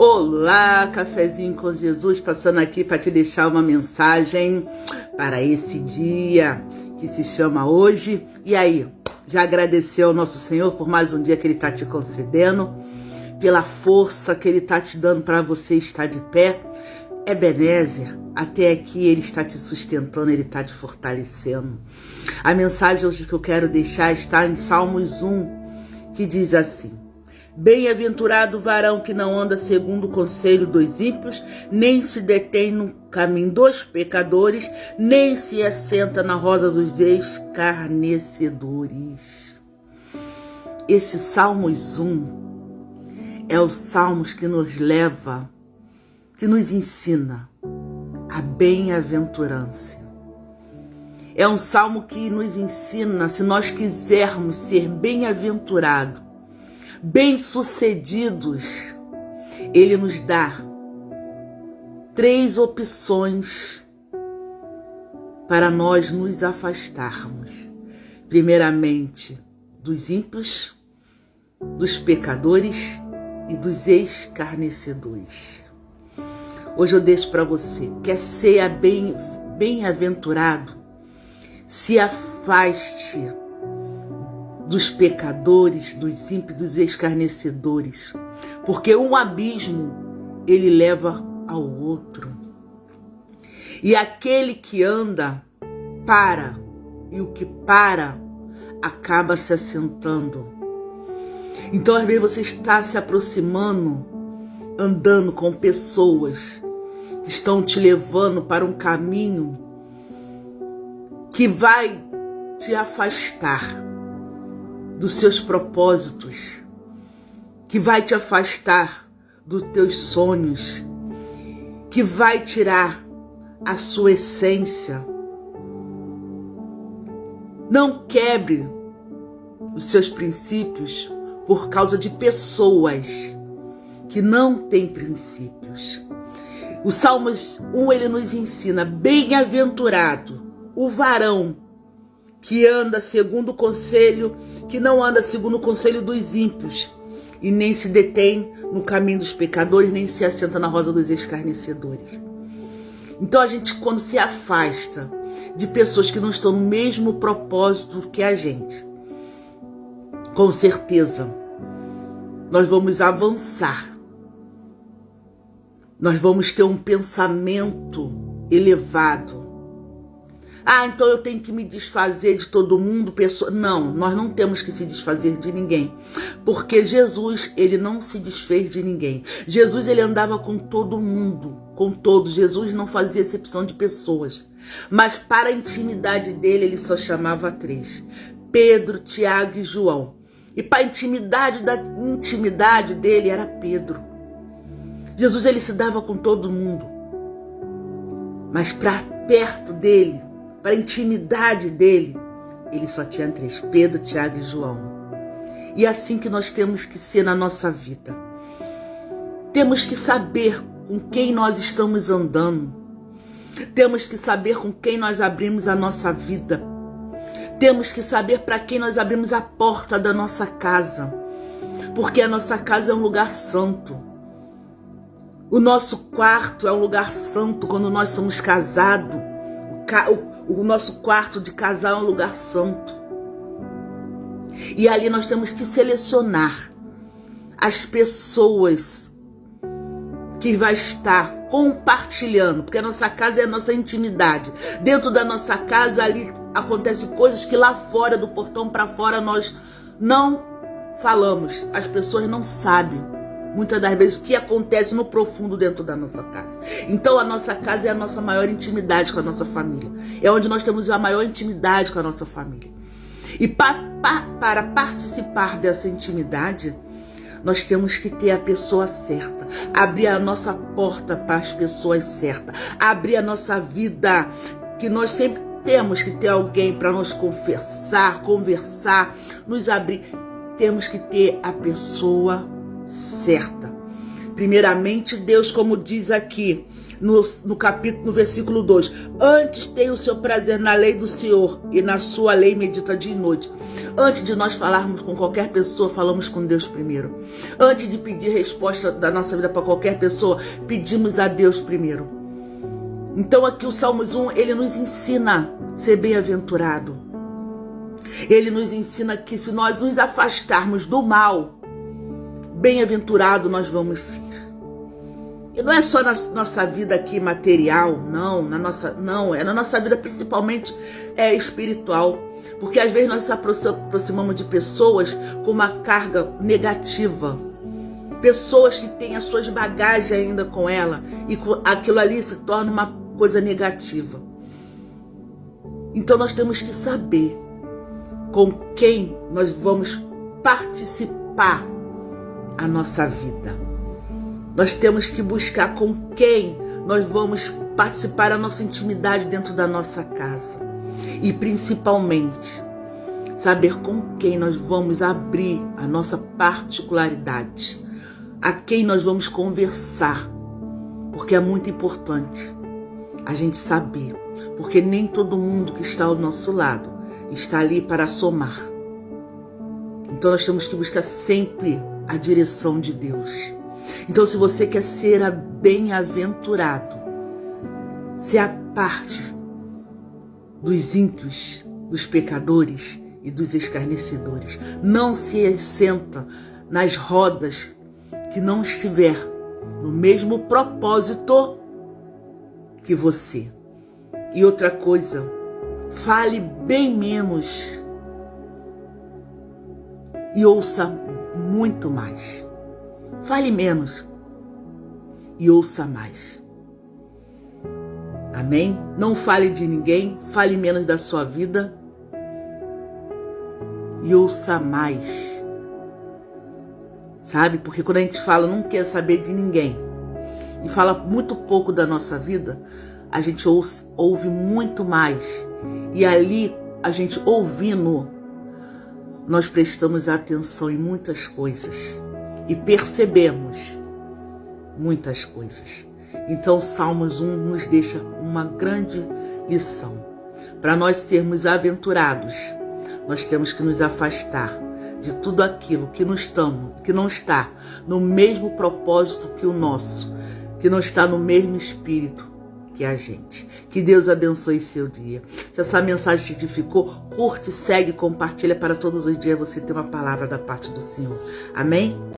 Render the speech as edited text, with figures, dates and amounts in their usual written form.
Olá, Cafezinho com Jesus, passando aqui para te deixar uma mensagem para esse dia que se chama hoje. E aí, já agradeceu ao nosso Senhor por mais um dia que Ele está te concedendo, pela força que Ele está te dando para você estar de pé? Ebenezer, até aqui Ele está te sustentando, Ele está te fortalecendo. A mensagem hoje que eu quero deixar está em Salmos 1, que diz assim: bem-aventurado o varão que não anda segundo o conselho dos ímpios, nem se detém no caminho dos pecadores, nem se assenta na roda dos escarnecedores. Esse Salmos 1 é o Salmos que nos leva, que nos ensina a bem-aventurança. É um salmo que nos ensina, se nós quisermos ser bem-aventurados, bem-sucedidos, ele nos dá 3 opções para nós nos afastarmos. Primeiramente, dos ímpios, dos pecadores e dos escarnecedores. Hoje eu deixo para você, quer ser bem-aventurado? Se afaste dos pecadores, dos ímpios, dos escarnecedores, porque um abismo ele leva ao outro. E aquele que anda para, e o que para acaba se assentando. Então às vezes você está se aproximando, andando com pessoas que estão te levando para um caminho que vai te afastar dos seus propósitos, que vai te afastar dos teus sonhos, que vai tirar a sua essência. Não quebre os seus princípios por causa de pessoas que não têm princípios. O Salmos 1 ele nos ensina: bem-aventurado o varão que anda segundo o conselho, que não anda segundo o conselho dos ímpios, e nem se detém no caminho dos pecadores, nem se assenta na roda dos escarnecedores. Então a gente, quando se afasta de pessoas que não estão no mesmo propósito que a gente, com certeza nós vamos avançar. Nós vamos ter um pensamento elevado. Ah, então eu tenho que me desfazer de todo mundo, pessoa. Não, nós não temos que se desfazer de ninguém. Porque Jesus, ele não se desfez de ninguém. Jesus, ele andava com todo mundo, com todos. Jesus não fazia exceção de pessoas. Mas para a intimidade dele, ele só chamava 3. Pedro, Tiago e João. E para a intimidade dele era Pedro. Jesus, ele se dava com todo mundo. Mas para perto dele, para a intimidade dele, ele só tinha 3, Pedro, Tiago e João. E é assim que nós temos que ser na nossa vida. Temos que saber com quem nós estamos andando. Temos que saber com quem nós abrimos a nossa vida. Temos que saber para quem nós abrimos a porta da nossa casa. Porque a nossa casa é um lugar santo. O nosso quarto é um lugar santo quando nós somos casados. O nosso quarto de casal é um lugar santo. E ali nós temos que selecionar as pessoas que vai estar compartilhando, porque a nossa casa é a nossa intimidade. Dentro da nossa casa ali acontecem coisas que lá fora, do portão para fora, nós não falamos. As pessoas não sabem, muitas das vezes, o que acontece no profundo dentro da nossa casa. Então a nossa casa é a nossa maior intimidade com a nossa família. É onde nós temos a maior intimidade com a nossa família. E para participar dessa intimidade, nós temos que ter a pessoa certa. Abrir a nossa porta para as pessoas certas. Abrir a nossa vida, que nós sempre temos que ter alguém para nos conversar, nos abrir. Temos que ter a pessoa certa. Primeiramente, Deus, como diz aqui, no versículo 2. Antes tem o seu prazer na lei do Senhor, e na sua lei medita dia e noite. Antes de nós falarmos com qualquer pessoa, falamos com Deus primeiro. Antes de pedir resposta da nossa vida para qualquer pessoa, pedimos a Deus primeiro. Então aqui o Salmos 1, ele nos ensina a ser bem-aventurado. Ele nos ensina que se nós nos afastarmos do mal, bem-aventurado nós vamos ser. E não é só na nossa vida aqui material, não, é na nossa vida principalmente espiritual. Porque às vezes nós nos aproximamos de pessoas com uma carga negativa. Pessoas que têm as suas bagagens ainda com ela, e aquilo ali se torna uma coisa negativa. Então nós temos que saber com quem nós vamos participar a nossa vida. Nós temos que buscar com quem nós vamos participar a nossa intimidade dentro da nossa casa. E principalmente, saber com quem nós vamos abrir a nossa particularidade. A quem nós vamos conversar. Porque é muito importante a gente saber. Porque nem todo mundo que está ao nosso lado está ali para somar. Então nós temos que buscar sempre a direção de Deus. Então, se você quer ser bem-aventurado, ser a parte dos ímpios, dos pecadores e dos escarnecedores, não se assenta nas rodas que não estiver no mesmo propósito que você. E outra coisa, fale bem menos e ouça muito mais. Fale menos e ouça mais. Amém? Não fale de ninguém, fale menos da sua vida e ouça mais. Sabe? Porque quando a gente fala não quer saber de ninguém e fala muito pouco da nossa vida, a gente ouve muito mais. E ali, a gente ouvindo, nós prestamos atenção em muitas coisas. E percebemos muitas coisas. Então, Salmos 1 nos deixa uma grande lição. Para nós sermos aventurados, nós temos que nos afastar de tudo aquilo que não está no mesmo propósito que o nosso, que não está no mesmo espírito que a gente. Que Deus abençoe seu dia. Se essa mensagem te edificou, curte, segue, compartilha para todos os dias você ter uma palavra da parte do Senhor. Amém?